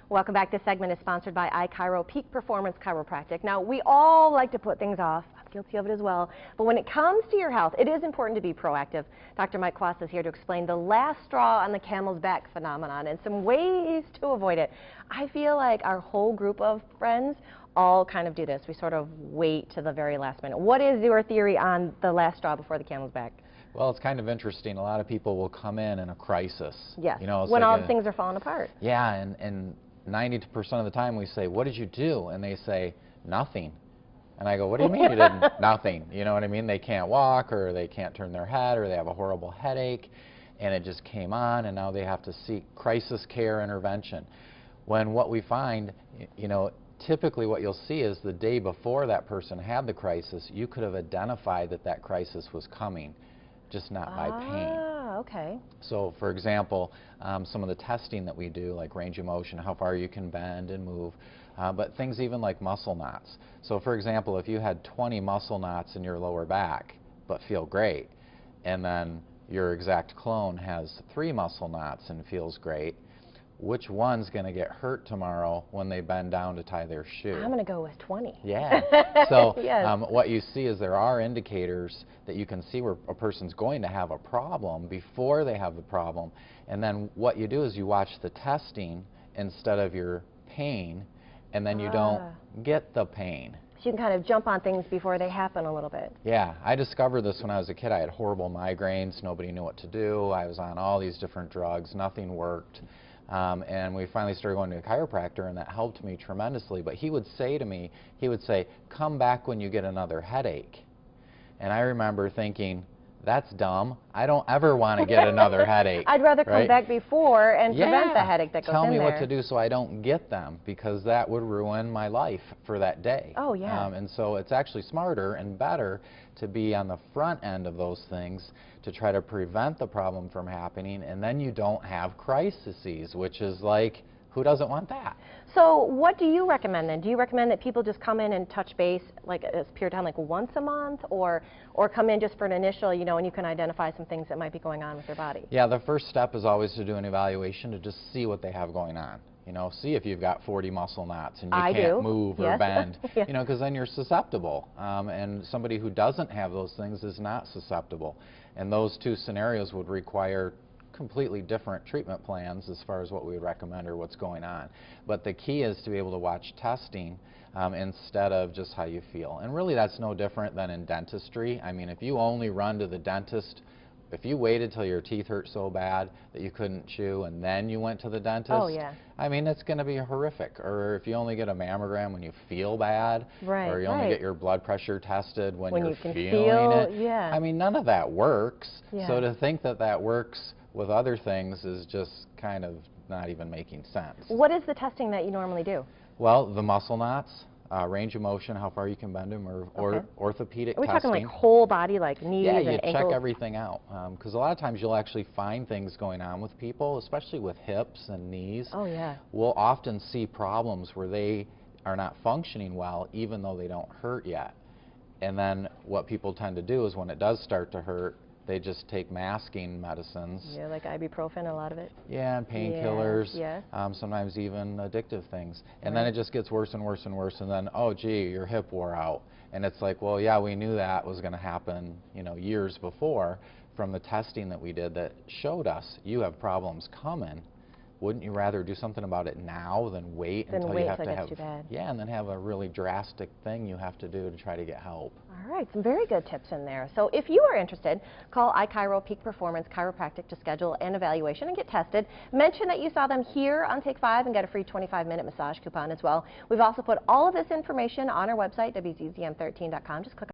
Welcome back. This segment is sponsored by iChiro, Peak Performance Chiropractic. Now, we all like to put things off. I'm guilty of it as well. But when it comes to your health, it is important to be proactive. Dr. Mike Kwast is here to explain the last straw on the camel's back phenomenon and some ways to avoid it. I feel like our whole group of friends all kind of do this. We sort of wait to the very last minute. What is your theory on the last straw before the camel's back? Well, it's kind of interesting. A lot of people will come in a crisis. Yes, you know, when all things are falling apart. Yeah, and 90% of the time we say, what did you do? And they say, nothing. And I go, what do you mean you didn't? Nothing. You know what I mean? They can't walk, or they can't turn their head, or they have a horrible headache, and it just came on, and now they have to seek crisis care intervention. When what we find, you know, typically what you'll see is the day before that person had the crisis, you could have identified that that crisis was coming, just not by pain. Okay. So, for example, some of the testing that we do, like range of motion, how far you can bend and move, but things even like muscle knots. So, for example, if you had 20 muscle knots in your lower back but feel great, and then your exact clone has 3 muscle knots and feels great, which one's going to get hurt tomorrow when they bend down to tie their shoe? I'm going to go with 20. Yeah. So yes. What you see is there are indicators that you can see where a person's going to have a problem before they have the problem. And then what you do is you watch the testing instead of your pain, and then you don't get the pain. So you can kind of jump on things before they happen a little bit. Yeah, I discovered this when I was a kid. I had horrible migraines. Nobody knew what to do. I was on all these different drugs. Nothing worked. And we finally started going to a chiropractor, and that helped me tremendously. But he would say to me, he would say, come back when you get another headache. And I remember thinking, that's dumb. I don't ever want to get another headache. I'd rather come back before and prevent the headache that goes in there. Tell me what to do so I don't get them, because that would ruin my life for that day. Oh, yeah. And so it's actually smarter and better to be on the front end of those things to try to prevent the problem from happening, and then you don't have crises, which is like, who doesn't want that? So what do you recommend then? Do you recommend that people just come in and touch base like a period of time, like once a month, or come in just for an initial, you know, and you can identify some things that might be going on with their body? Yeah, the first step is always to do an evaluation to just see what they have going on. You know, see if you've got 40 muscle knots and you can't move or bend, you know, because then you're susceptible. And somebody who doesn't have those things is not susceptible. And those two scenarios would require completely different treatment plans as far as what we would recommend or what's going on. But the key is to be able to watch testing instead of just how you feel. And really that's no different than in dentistry. I mean, if you only run to the dentist, if you waited till your teeth hurt so bad that you couldn't chew and then you went to the dentist, I mean, it's going to be horrific. Or if you only get a mammogram when you feel bad, or you only get your blood pressure tested when you're feeling it. I mean, none of that works. So to think that that works with other things is just kind of not even making sense. What is the testing that you normally do? Well, the muscle knots, range of motion, how far you can bend them, or orthopedic testing. Are we talking like whole body, like knees and ankles? Yeah, you check everything out. Because a lot of times you'll actually find things going on with people, especially with hips and knees. Oh, yeah. We'll often see problems where they are not functioning well, even though they don't hurt yet. And then what people tend to do is when it does start to hurt, they just take masking medicines. Yeah, like ibuprofen, a lot of it. Yeah, and painkillers, sometimes even addictive things. And then it just gets worse and worse and worse, and then, oh, gee, your hip wore out. And it's like, well, yeah, we knew that was going to happen, you know, years before from the testing that we did that showed us you have problems coming. Wouldn't you rather do something about it now than wait until you have to have, and then have a really drastic thing you have to do to try to get help? All right, some very good tips in there. So if you are interested, call iChiro Peak Performance Chiropractic to schedule an evaluation and get tested. Mention that you saw them here on Take 5 and get a free 25-minute massage coupon as well. We've also put all of this information on our website, wzzm13.com. Just click